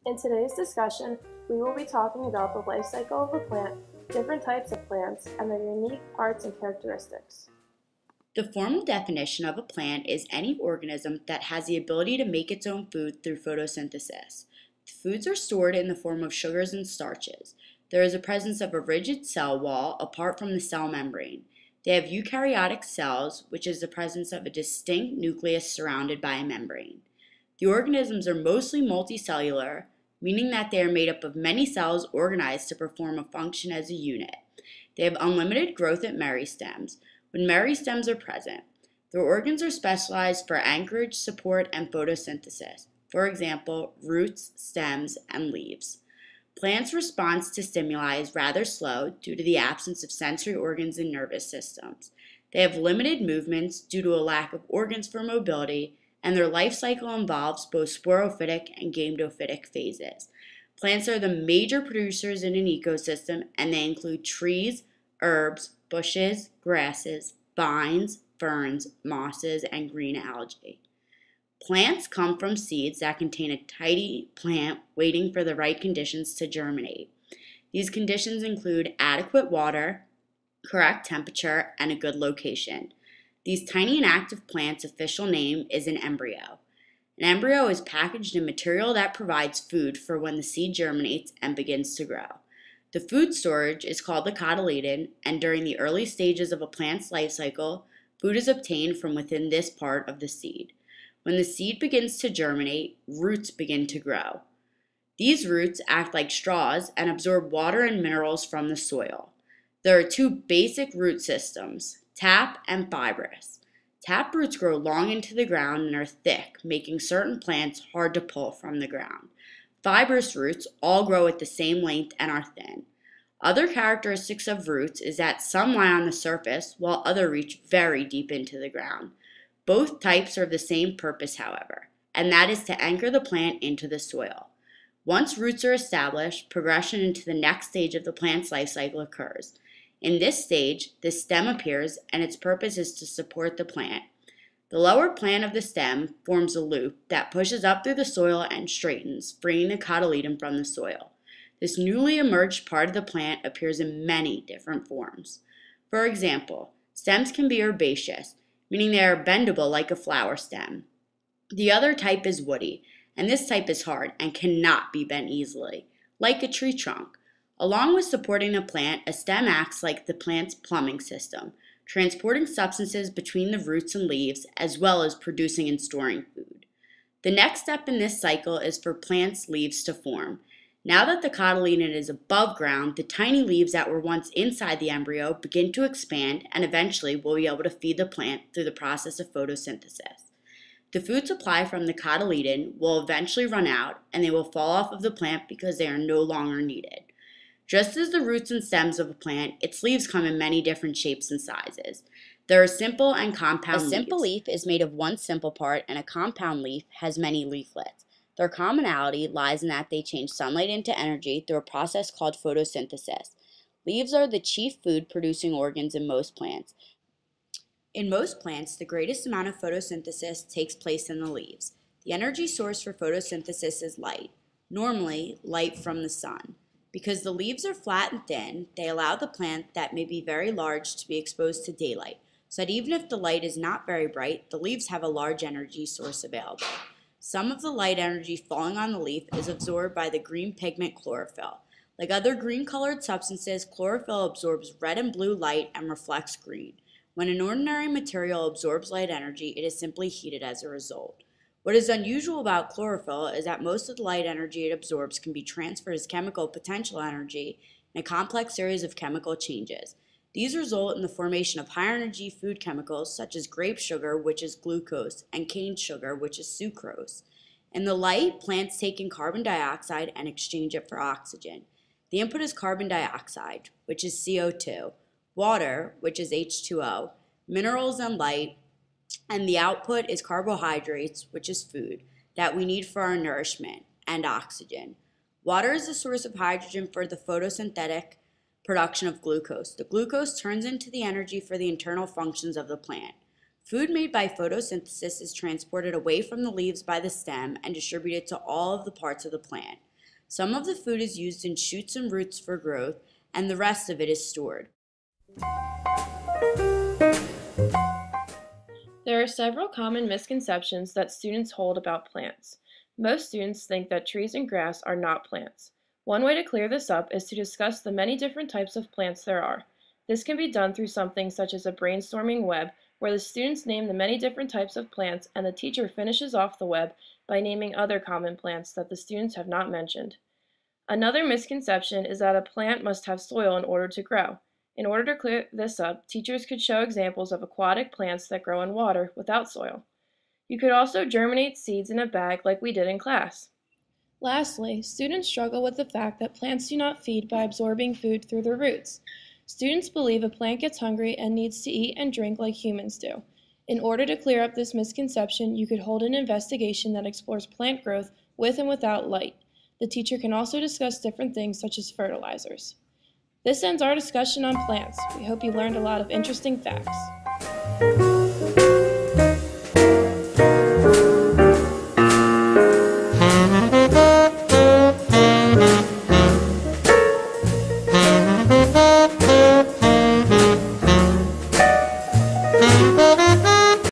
In today's discussion, we will be talking about the life cycle of a plant, different types of plants, and their unique parts and characteristics. The formal definition of a plant is any organism that has the ability to make its own food through photosynthesis. The foods are stored in the form of sugars and starches. There is a presence of a rigid cell wall apart from the cell membrane. They have eukaryotic cells, which is the presence of a distinct nucleus surrounded by a membrane. The organisms are mostly multicellular, meaning that they are made up of many cells organized to perform a function as a unit. They have unlimited growth at meristems. When meristems are present, their organs are specialized for anchorage, support, and photosynthesis. For example, roots, stems, and leaves. Plants' response to stimuli is rather slow due to the absence of sensory organs and nervous systems. They have limited movements due to a lack of organs for mobility, and their life cycle involves both sporophytic and gametophytic phases. Plants are the major producers in an ecosystem, and they include trees, herbs, bushes, grasses, vines, ferns, mosses, and green algae. Plants come from seeds that contain a tiny plant waiting for the right conditions to germinate. These conditions include adequate water, correct temperature, and a good location. These tiny and active plants' official name is an embryo. An embryo is packaged in material that provides food for when the seed germinates and begins to grow. The food storage is called the cotyledon, and during the early stages of a plant's life cycle, food is obtained from within this part of the seed. When the seed begins to germinate, roots begin to grow. These roots act like straws and absorb water and minerals from the soil. There are two basic root systems, tap and fibrous. Tap roots grow long into the ground and are thick, making certain plants hard to pull from the ground. Fibrous roots all grow at the same length and are thin. Other characteristics of roots is that some lie on the surface while others reach very deep into the ground. Both types serve the same purpose, however, and that is to anchor the plant into the soil. Once roots are established, progression into the next stage of the plant's life cycle occurs. In this stage, the stem appears, and its purpose is to support the plant. The lower plant of the stem forms a loop that pushes up through the soil and straightens, freeing the cotyledon from the soil. This newly emerged part of the plant appears in many different forms. For example, stems can be herbaceous, meaning they are bendable like a flower stem. The other type is woody, and this type is hard and cannot be bent easily, like a tree trunk. Along with supporting the plant, a stem acts like the plant's plumbing system, transporting substances between the roots and leaves, as well as producing and storing food. The next step in this cycle is for plants' leaves to form. Now that the cotyledon is above ground, the tiny leaves that were once inside the embryo begin to expand and eventually will be able to feed the plant through the process of photosynthesis. The food supply from the cotyledon will eventually run out and they will fall off of the plant because they are no longer needed. Just as the roots and stems of a plant, its leaves come in many different shapes and sizes. There are simple and compound leaves. A simple leaf is made of one simple part, and a compound leaf has many leaflets. Their commonality lies in that they change sunlight into energy through a process called photosynthesis. Leaves are the chief food-producing organs in most plants. In most plants, the greatest amount of photosynthesis takes place in the leaves. The energy source for photosynthesis is light, normally light from the sun. Because the leaves are flat and thin, they allow the plant that may be very large to be exposed to daylight, so that even if the light is not very bright, the leaves have a large energy source available. Some of the light energy falling on the leaf is absorbed by the green pigment chlorophyll. Like other green-colored substances, chlorophyll absorbs red and blue light and reflects green. When an ordinary material absorbs light energy, it is simply heated as a result. What is unusual about chlorophyll is that most of the light energy it absorbs can be transferred as chemical potential energy in a complex series of chemical changes. These result in the formation of higher energy food chemicals such as grape sugar, which is glucose, and cane sugar, which is sucrose. In the light, plants take in carbon dioxide and exchange it for oxygen. The input is carbon dioxide, which is CO2, water, which is H2O, minerals and light, and the output is carbohydrates, which is food, that we need for our nourishment, and oxygen. Water is the source of hydrogen for the photosynthetic production of glucose. The glucose turns into the energy for the internal functions of the plant. Food made by photosynthesis is transported away from the leaves by the stem and distributed to all of the parts of the plant. Some of the food is used in shoots and roots for growth, and the rest of it is stored. There are several common misconceptions that students hold about plants. Most students think that trees and grass are not plants. One way to clear this up is to discuss the many different types of plants there are. This can be done through something such as a brainstorming web, where the students name the many different types of plants and the teacher finishes off the web by naming other common plants that the students have not mentioned. Another misconception is that a plant must have soil in order to grow. In order to clear this up, teachers could show examples of aquatic plants that grow in water without soil. You could also germinate seeds in a bag like we did in class. Lastly, students struggle with the fact that plants do not feed by absorbing food through their roots. Students believe a plant gets hungry and needs to eat and drink like humans do. In order to clear up this misconception, you could hold an investigation that explores plant growth with and without light. The teacher can also discuss different things such as fertilizers. This ends our discussion on plants. We hope you learned a lot of interesting facts.